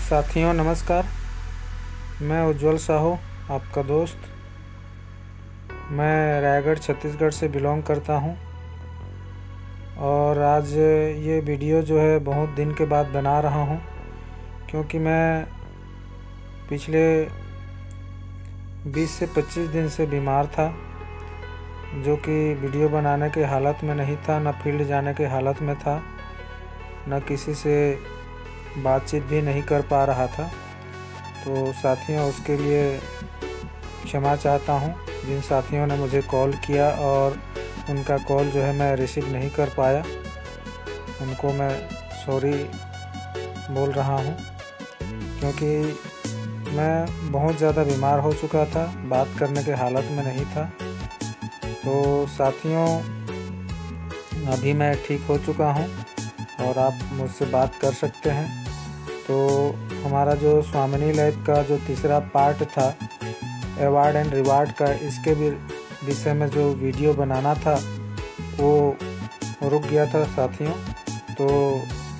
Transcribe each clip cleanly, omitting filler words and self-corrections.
साथियों नमस्कार। मैं उज्जवल साहू आपका दोस्त। मैं रायगढ़ छत्तीसगढ़ से बिलोंग करता हूं और आज ये वीडियो जो है बहुत दिन के बाद बना रहा हूं, क्योंकि मैं पिछले 20 से 25 दिन से बीमार था, जो कि वीडियो बनाने के हालत में नहीं था, न फील्ड जाने के हालत में था, न किसी से बातचीत भी नहीं कर पा रहा था। तो साथियों उसके लिए क्षमा चाहता हूं जिन साथियों ने मुझे कॉल किया और उनका कॉल जो है मैं रिसीव नहीं कर पाया, उनको मैं सॉरी बोल रहा हूं, क्योंकि मैं बहुत ज़्यादा बीमार हो चुका था, बात करने के हालत में नहीं था। तो साथियों अभी मैं ठीक हो चुका हूं और आप मुझसे बात कर सकते हैं। तो हमारा जो स्वामिनी लाइफ का जो तीसरा पार्ट था अवार्ड एंड रिवार्ड का, इसके भी विषय में जो वीडियो बनाना था वो रुक गया था साथियों। तो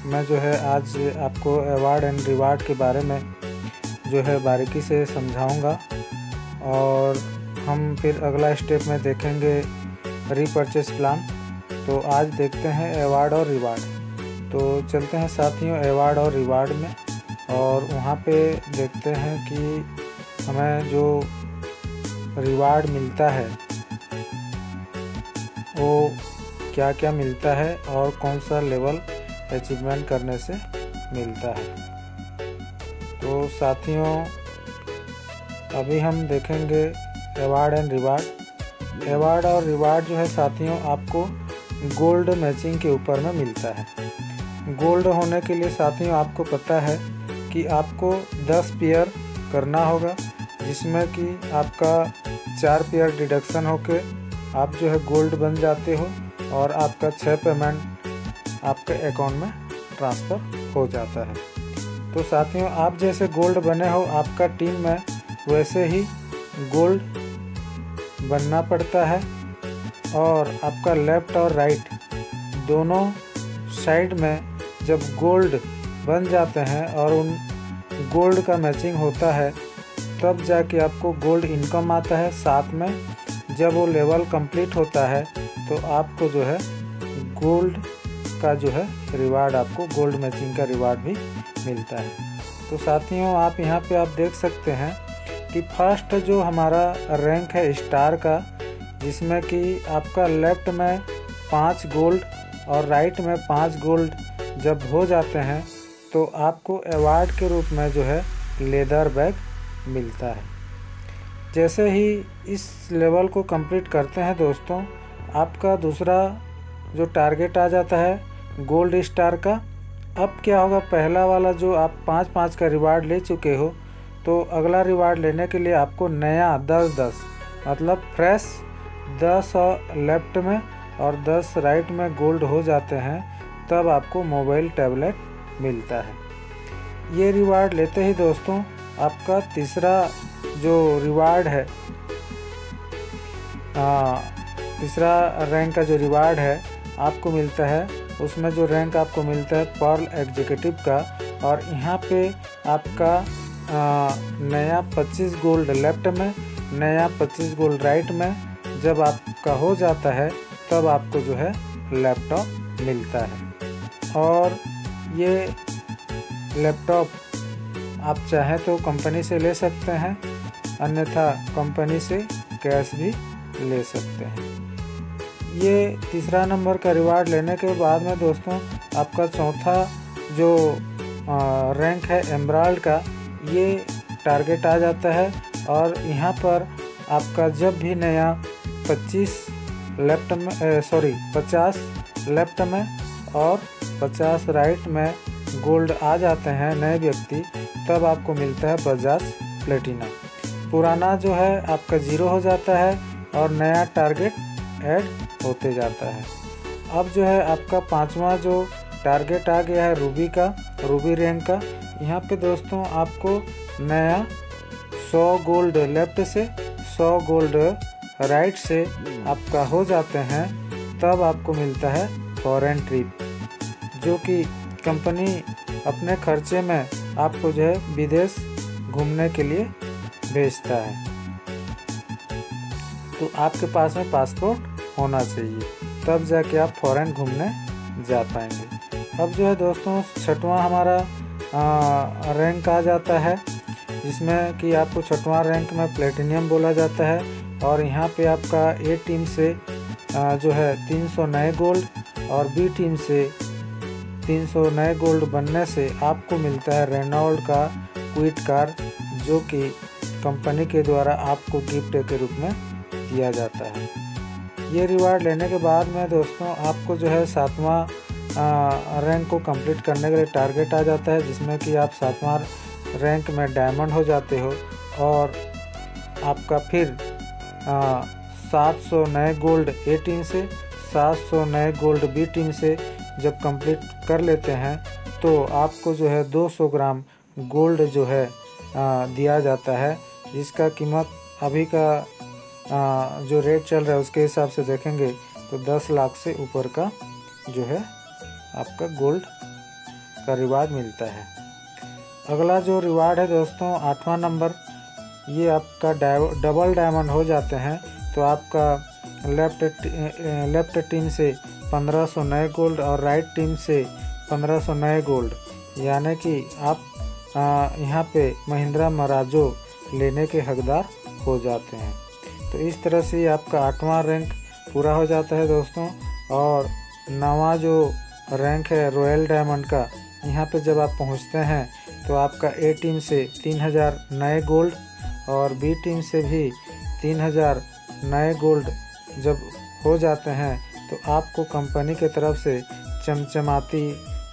मैं जो है आज आपको अवार्ड एंड रिवार्ड के बारे में जो है बारीकी से समझाऊंगा और हम फिर अगला स्टेप में देखेंगे रीपर्चेस प्लान। तो आज देखते हैं अवार्ड और रिवार्ड। तो चलते हैं साथियों अवार्ड और रिवार्ड में और वहाँ पे देखते हैं कि हमें जो रिवार्ड मिलता है वो क्या क्या मिलता है और कौन सा लेवल अचीवमेंट करने से मिलता है। तो साथियों अभी हम देखेंगे अवार्ड एंड रिवार्ड। अवार्ड और रिवार्ड जो है साथियों आपको गोल्ड मैचिंग के ऊपर में मिलता है। गोल्ड होने के लिए साथियों आपको पता है कि आपको 10 पेयर करना होगा, जिसमें कि आपका 4 पेयर डिडक्शन होके आप जो है गोल्ड बन जाते हो और आपका 6 पेमेंट आपके अकाउंट में ट्रांसफ़र हो जाता है। तो साथियों आप जैसे गोल्ड बने हो, आपका टीम में वैसे ही गोल्ड बनना पड़ता है और आपका लेफ़्ट और राइट दोनों साइड में जब गोल्ड बन जाते हैं और उन गोल्ड का मैचिंग होता है तब जाके आपको गोल्ड इनकम आता है। साथ में जब वो लेवल कंप्लीट होता है तो आपको जो है गोल्ड का जो है रिवार्ड, आपको गोल्ड मैचिंग का रिवार्ड भी मिलता है। तो साथियों आप यहाँ पे आप देख सकते हैं कि फर्स्ट जो हमारा रैंक है स्टार का, जिसमें कि आपका लेफ़्ट में 5 गोल्ड और राइट में 5 गोल्ड जब हो जाते हैं तो आपको अवार्ड के रूप में जो है लेदर बैग मिलता है। जैसे ही इस लेवल को कंप्लीट करते हैं दोस्तों, आपका दूसरा जो टारगेट आ जाता है गोल्ड स्टार का। अब क्या होगा, पहला वाला जो आप 5-5 का रिवार्ड ले चुके हो, तो अगला रिवार्ड लेने के लिए आपको नया 10-10 मतलब फ्रेश 10 लेफ्ट में और 10 राइट में गोल्ड हो जाते हैं, तब आपको मोबाइल टैबलेट मिलता है। ये रिवार्ड लेते ही दोस्तों आपका तीसरा जो रिवार्ड है, तीसरा रैंक का जो रिवार्ड है आपको मिलता है, उसमें जो रैंक आपको मिलता है पर्ल एग्जीक्यूटिव का। और यहाँ पे आपका नया 25 गोल्ड लेफ्ट में, नया 25 गोल्ड राइट में जब आपका हो जाता है तब आपको जो है लैपटॉप मिलता है। और ये लैपटॉप आप चाहें तो कंपनी से ले सकते हैं, अन्यथा कंपनी से कैश भी ले सकते हैं। ये तीसरा नंबर का रिवार्ड लेने के बाद में दोस्तों आपका चौथा जो रैंक है एमराल्ड का, ये टारगेट आ जाता है और यहाँ पर आपका जब भी नया 50 लेफ्ट में और 50 राइट में गोल्ड आ जाते हैं नए व्यक्ति, तब आपको मिलता है बजाज प्लेटिना। पुराना जो है आपका 0 हो जाता है और नया टारगेट ऐड होते जाता है। अब जो है आपका 5वां जो टारगेट आ गया है रूबी रैंक का। यहाँ पे दोस्तों आपको नया 100 गोल्ड लेफ्ट से 100 गोल्ड राइट से आपका हो जाते हैं, तब आपको मिलता है फॉरेन ट्रिप, जो कि कंपनी अपने खर्चे में आपको जो है विदेश घूमने के लिए भेजता है। तो आपके पास में पासपोर्ट होना चाहिए, तब जाके आप फॉरेन घूमने जा पाएंगे। अब जो है दोस्तों 6वां हमारा रैंक आ जाता है, जिसमें कि आपको 6वां रैंक में प्लेटिनियम बोला जाता है। और यहाँ पे आपका ए टीम से जो है 300 नए गोल्ड और बी टीम से 300 नए गोल्ड बनने से आपको मिलता है रेनॉल्ट का क्विट कार, जो कि कंपनी के द्वारा आपको गिफ्ट के रूप में दिया जाता है। ये रिवार्ड लेने के बाद में दोस्तों आपको जो है 7वां रैंक को कंप्लीट करने के लिए टारगेट आ जाता है, जिसमें कि आप 7वां रैंक में डायमंड हो जाते हो और आपका फिर 700 नए गोल्ड ए टीम से 700 नए गोल्ड बी टीम से जब कंप्लीट कर लेते हैं तो आपको जो है 200 ग्राम गोल्ड जो है दिया जाता है, जिसका कीमत अभी का जो रेट चल रहा है उसके हिसाब से देखेंगे तो 10 लाख से ऊपर का जो है आपका गोल्ड का रिवार्ड मिलता है। अगला जो रिवार्ड है दोस्तों 8वां नंबर, ये आपका डबल डायमंड हो जाते हैं तो आपका लेफ्ट टीम से 1500 नए गोल्ड और राइट टीम से 1500 नए गोल्ड, यानी कि आप यहाँ पे महिंद्रा मराजो लेने के हकदार हो जाते हैं। तो इस तरह से आपका 8वां रैंक पूरा हो जाता है दोस्तों। और 9वां जो रैंक है रॉयल डायमंड का, यहाँ पे जब आप पहुँचते हैं तो आपका ए टीम से 3000 नए गोल्ड और बी टीम से भी 3000 नए गोल्ड जब हो जाते हैं तो आपको कंपनी के तरफ से चमचमाती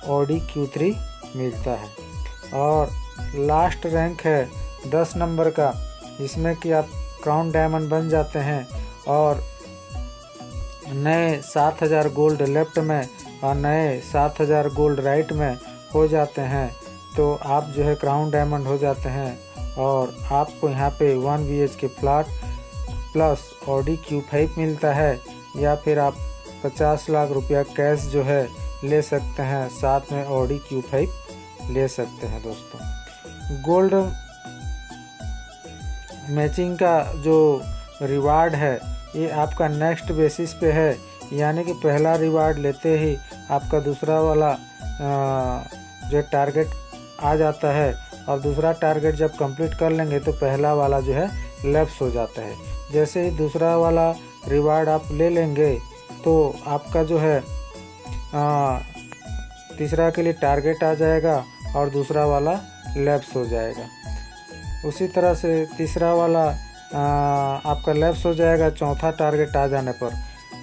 ऑडी Q3 मिलता है। और लास्ट रैंक है 10 नंबर का, जिसमें कि आप क्राउन डायमंड बन जाते हैं और नए 7000 गोल्ड लेफ्ट में और नए 7000 गोल्ड राइट में हो जाते हैं तो आप जो है क्राउन डायमंड हो जाते हैं और आपको यहाँ पे 1 BHK flat plus Audi Q5 मिलता है, या फिर आप 50 लाख रुपया कैश जो है ले सकते हैं, साथ में ऑडी Q5 ले सकते हैं दोस्तों। गोल्ड मैचिंग का जो रिवार्ड है ये आपका नेक्स्ट बेसिस पे है, यानी कि पहला रिवार्ड लेते ही आपका दूसरा वाला जो टारगेट आ जाता है और दूसरा टारगेट जब कंप्लीट कर लेंगे तो पहला वाला जो है लैप्स हो जाता है। जैसे ही दूसरा वाला रिवार्ड आप ले लेंगे तो आपका जो है तीसरा के लिए टारगेट आ जाएगा और दूसरा वाला लैप्स हो जाएगा। उसी तरह से तीसरा वाला आपका लैप्स हो जाएगा चौथा टारगेट आ जाने पर,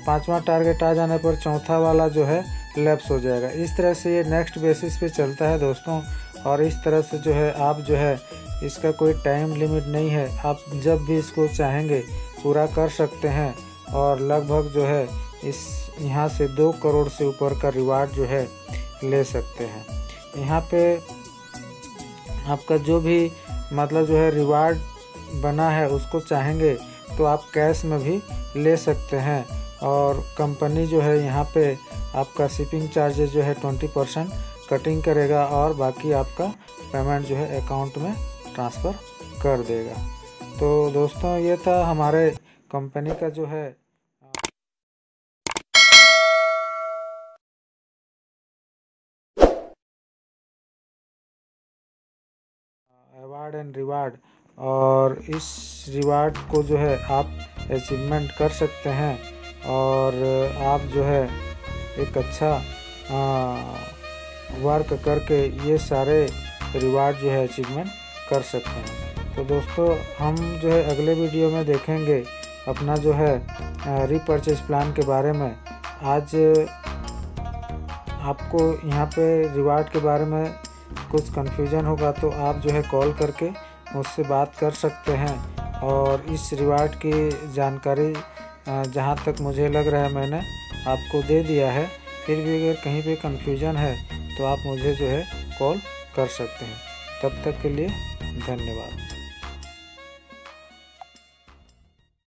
5वां टारगेट आ जाने पर चौथा वाला जो है लैप्स हो जाएगा। इस तरह से ये नेक्स्ट बेसिस पे चलता है दोस्तों। और इस तरह से जो है आप जो है इसका कोई टाइम लिमिट नहीं है, आप जब भी इसको चाहेंगे पूरा कर सकते हैं और लगभग जो है इस यहाँ से 2 करोड़ से ऊपर का रिवार्ड जो है ले सकते हैं। यहाँ पे आपका जो भी मतलब जो है रिवार्ड बना है उसको चाहेंगे तो आप कैश में भी ले सकते हैं। और कंपनी जो है यहाँ पे आपका शिपिंग चार्जेस जो है 20% कटिंग करेगा और बाकी आपका पेमेंट जो है अकाउंट में ट्रांसफ़र कर देगा। तो दोस्तों ये था हमारे कंपनी का जो है अवार्ड एंड रिवार्ड, और इस रिवार्ड को जो है आप अचीवमेंट कर सकते हैं और आप जो है एक अच्छा वर्क करके ये सारे रिवार्ड जो है अचीवमेंट कर सकते हैं। तो दोस्तों हम जो है अगले वीडियो में देखेंगे अपना जो है रीपरचेज प्लान के बारे में। आज आपको यहाँ पे रिवार्ड के बारे में कुछ कन्फ्यूजन होगा तो आप जो है कॉल करके मुझसे बात कर सकते हैं और इस रिवार्ड की जानकारी जहाँ तक मुझे लग रहा है मैंने आपको दे दिया है। फिर भी अगर कहीं पे कन्फ्यूजन है तो आप मुझे जो है कॉल कर सकते हैं। तब तक के लिए धन्यवाद।